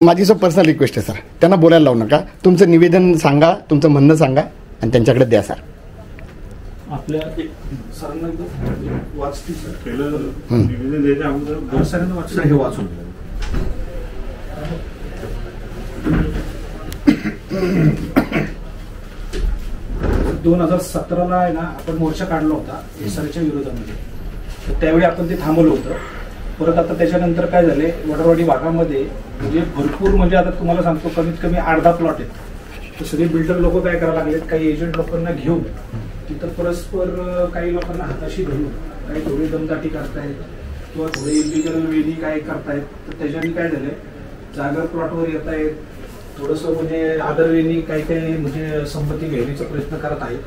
माझी personal request आहे sir, त्यांना बोलायला लावू नका. तुमचं निवेदन सांगा, तुमचं म्हणणं सांगा आणि त्यांच्याकडे द्या सर. आपल्या सरांना वाचती सर पहिलं निवेदन द्यायच्या अगोदर सरांना वाचलं हे वाचून 2017ला आहे ना आपण मोर्चा काढला होता एसआरच्या विरोधामध्ये. तर त्यावेळी आपण ते थांबवलं होतं. परत आता त्याच्यानंतर काय झाले, वडरवाडी भागामध्ये म्हणजे भरपूर, म्हणजे आता तुम्हाला सांगतो कमीत कमी 8-10 प्लॉट आहेत. तर सगळे बिल्डर लोक काय करायला लागलेत, काही एजंट लोकांना घेऊन तिथं परस्पर काही लोकांना हाताशी धरून काही थोडी दमदाटी करतायत किंवा थोडे इलिगल वेनी काय करतायत. तर त्याच्याने काय झालंय, जागा प्लॉटवर येत आहेत, थोडंसं म्हणजे आदर वेनी काही काही म्हणजे संमती घेण्याचा प्रयत्न करत आहेत.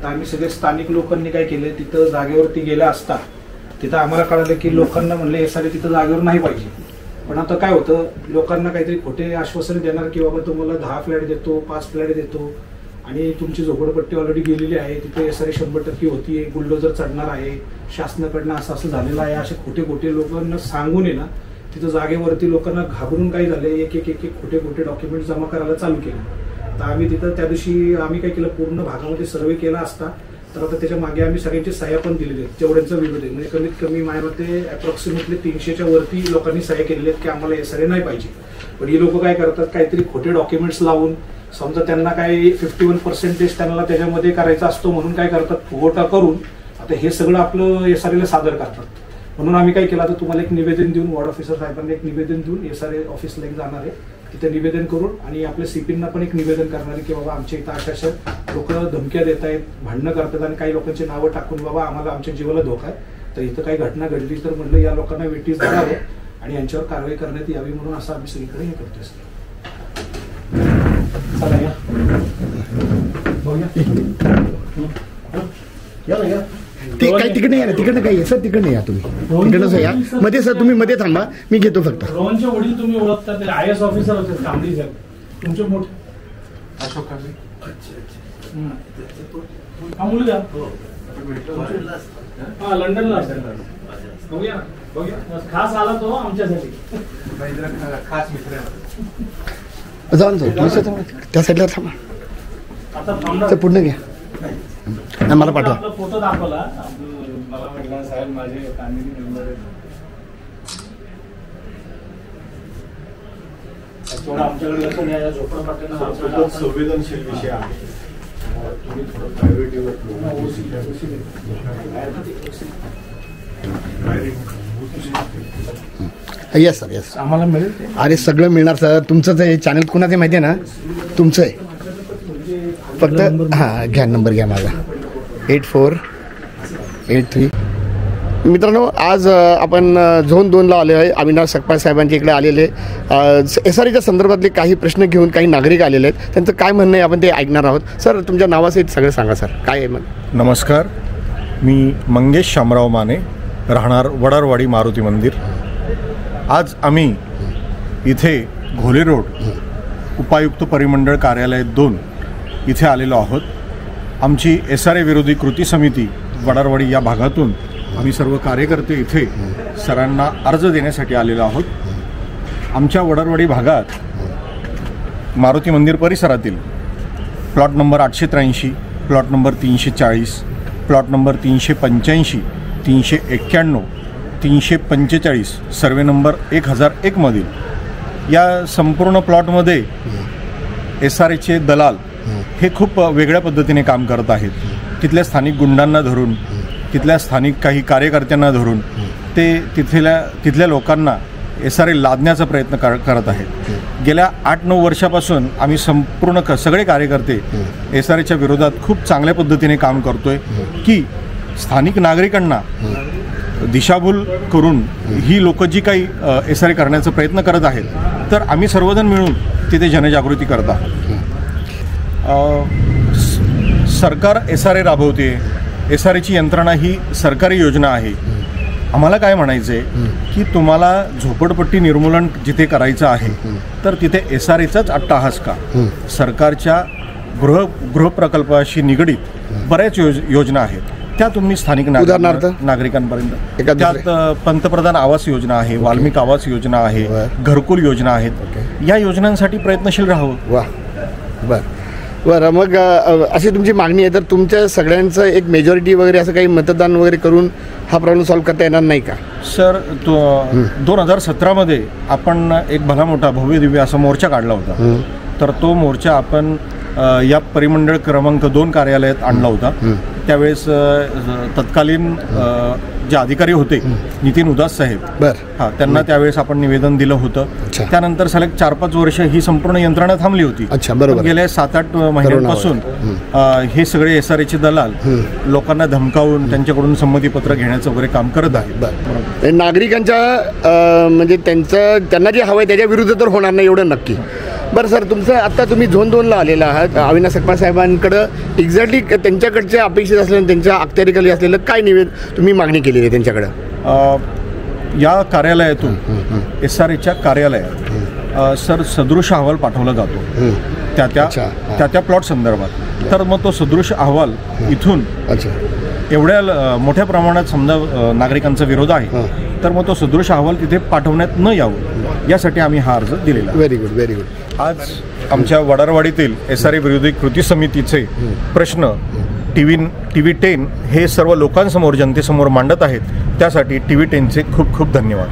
तर आम्ही सगळे स्थानिक लोकांनी काय केले, तिथं जागेवरती गेल्या असता तिथं आम्हाला कळालं की लोकांना म्हणले एसआरए तिथं जागेवर नाही पाहिजे. पण आता काय होतं, लोकांना काहीतरी खोटे आश्वासन देणार की बाबा तुम्हाला 10 फ्लॅट देतो, 5 फ्लॅट देतो आणि तुमची झोपडपट्टी ऑलरेडी गेलेली आहे, तिथे एसआरए 100% होती, बुलडोजर चढणार आहे, शासनाकडनं असं झालेलं आहे, असे खोटे लोकांना सांगून आहे ना तिथं जागेवरती लोकांना घाबरून काय झाले, एक खोटे डॉक्युमेंट जमा करायला चालू केले. तर आम्ही तिथं त्या दिवशी आम्ही काय केलं, पूर्ण भागामध्ये सर्वे केला असता. तर आता त्याच्या मागे आम्ही सगळ्यांची सह्या पण दिलेली आहेत, जेवढ्यांचा विरोध आहे. म्हणजे कमीत कमी माझ्या मते अप्रॉक्सिमेटली 300च्या वरती लोकांनी सह्या केलेल्या आहेत की आम्हाला एसआरए नाही पाहिजे. पण ही लोक काय करतात, काहीतरी खोटे डॉक्युमेंट्स लावून, समजा त्यांना काय 51% त्यांना त्याच्यामध्ये करायचा असतो म्हणून काय करतात, फुगवटा करून आता हे सगळं आपलं एसआरएला सादर करतात. म्हणून आम्ही काय केलं, आता तुम्हाला एक निवेदन देऊन, वॉर्ड ऑफिसर साहेबांना एक निवेदन देऊन एसआरए ऑफिसला एक जाणार आहे, तिथे निवेदन करून आणि आपल्या सीपींना पण एक निवेदन करणार आहे की बाबा आमच्या इथं अशा लोक धमक्या देत आहेत, भांडणं करतात आणि काही लोकांची नावं टाकून बाबा आम्हाला आमच्या जीवाला धोका आहे, तर इथं काही घटना घडली तर म्हटलं या लोकांना वेटीस धरावं आणि यांच्यावर कारवाई करण्यात यावी, म्हणून असं आम्ही सगळीकडे हे करतोय. ते काही तिकडे या ना, तिकडनं काही सर, तिकडनं या तुम्ही, तिकडनं या मध्ये सर, तुम्ही मध्ये थांबा, मी घेतो फक्त. रोहनचे वडील तुम्ही ओळखता, ते IAS ऑफिसर होते कामडी साहेब, तुमचे मोठे अशोक कांबळे. हा मुलगा हा लंडनला असेल. बघूया खास आला तो आमच्यासाठी, खास मित्र जाऊन त्या साईडला थांबा. आता पूर्ण घ्या, मला पाठवा. फोटो दाखवला मला, म्हटलं साहेब माझे फॅमिली मेंबर आहेत, आमच्याकडे लक्ष द्या, झोपडपट्ट्यांना संवेदनशील विषय आहे. तुम्ही थोडं प्रायव्हेट येस सर, येस आम्हाला मिळेल. अरे सगळं मिळणार सर. तुमचं हे चॅनल कुणाचं माहिती आहे ना, तुमचं आहे. फक्त हां घ्या, नंबर घ्या माझा 8483. मित्रांनो, आज आपण झोन 2ला आले आहे. अविनाश सकपाळ साहेबांच्या इकडे आलेले एसआरएच्या संदर्भातले काही प्रश्न घेऊन काही नागरिक आलेले आहेत. त्यांचं काय म्हणणं आहे आपण ते ऐकणार आहोत. सर तुमच्या नावासहित सगळं सांगा सर, काय आहे मग. नमस्कार, मी मंगेश शामराव माने, राहणार वडारवाडी मारुती मंदिर. आज आम्ही इथे घोले रोड उपायुक्त परिमंडळ कार्यालय 2 इथे आलेलो आहोत. आमची एसआरए विरोधी कृती समिती वडारवाडी या भागातून आम्ही सर्व कार्यकर्ते इथे सरांना अर्ज देण्यासाठी आलेलो आहोत. आमच्या वडारवाडी भागात मारुती मंदिर परिसरातील plot number 883, plot number 340, plot number 385, 391, 345, survey number 1001 मधील या संपूर्ण प्लॉटमध्ये एसआरएचे दलाल हे खूप वेगळ्या पद्धतीने काम करत आहेत. तिथल्या स्थानिक गुंडांना धरून, तिथल्या स्थानिक काही कार्यकर्त्यांना धरून ते तिथल्या लोकांना एसआरए लादण्याचा प्रयत्न करत आहेत. गेल्या 8-9 वर्षापासून आम्ही संपूर्ण सगळे कार्यकर्ते एसआरएच्या विरोधात खूप चांगल्या पद्धतीने काम करतोय की स्थानिक नागरिकांना दिशाभूल करून ही लोक जी काही एसआरए करण्याचा प्रयत्न करत आहेत, तर आम्ही सर्वजण मिळून तिथे जनजागृती करत आहोत. सरकार एसआरए राबवते, एसआरएची यंत्रणा ही सरकारी योजना आहे. आम्हाला काय म्हणायचं आहे की तुम्हाला झोपडपट्टी निर्मूलन जिथे करायचं आहे तर तिथे एसआरएचाच अट्टाहास का. सरकारच्या गृहप्रकल्पाशी निगडीत बऱ्याच योजना आहेत, त्या तुम्ही स्थानिक उदाहरणार्थ? नागरिकांपर्यंत एखाद त्यात पंतप्रधान आवास योजना आहे, वाल्मिक आवास योजना आहे, बरं. घरकुल योजना आहेत. या योजनांसाठी प्रयत्नशील राहावं. वा बरं मग अशी तुमची मागणी आहे तर तुमच्या सगळ्यांचं एक मेजॉरिटी वगैरे असं काही मतदान वगैरे करून हा प्रॉब्लेम सॉल्व्ह करता येणार नाही का? सर 2017मध्ये आपण एक भला मोठा भव्य दिव्य असा मोर्चा काढला होता. तर तो मोर्चा आपण या परिमंडळ क्रमांक 2 कार्यालयात आणला होता. त्यावेळेस तत्कालीन जे अधिकारी होते नितीन उदास साहेब, बरं, त्यांना त्यावेळेस आपण निवेदन दिलं होतं. त्यानंतर सलग 4-5 वर्ष ही संपूर्ण यंत्रणा थांबली होती. अच्छा, बरोबर. गेल्या 7-8 महिन्यांपासून हे सगळे SRAचे दलाल लोकांना धमकावून त्यांच्याकडून संमतीपत्र घेण्याचं वगैरे काम करत आहे. बरं, नागरिकांच्या म्हणजे त्यांना जे हवं आहे त्याच्या विरुद्ध तर होणार नाही एवढं नक्की. बरं सर, तुमचं आत्ता तुम्ही झोन 2ला आलेला आहात. अविनाश सकपाळ साहेबांकडं एक्झॅक्टली त्यांच्याकडच्या अपेक्षित असलेलं त्यांच्या अखत्यारीखाली असलेलं काय तुम्ही मागणी केलेली आहे त्यांच्याकडं? या कार्यालयातून SRAच्या कार्यालयात सर सदृश अहवाल पाठवला जातो त्या प्लॉट संदर्भात. तर मग तो सदृश अहवाल इथून एवढ्या मोठ्या प्रमाणात समजा नागरिकांचा विरोध आहे तर मग तो सदृश अहवाल तिथे पाठवण्यात न यावं यासाठी आम्ही हा अर्ज दिलेला. Very good. आज आमच्या वडारवाडीतील SRA विरोधी कृती समितीचे प्रश्न TV 10 हे सर्व लोकांसमोर जनतेसमोर मांडत आहेत. त्यासाठी TV 10चे खूप खूप धन्यवाद.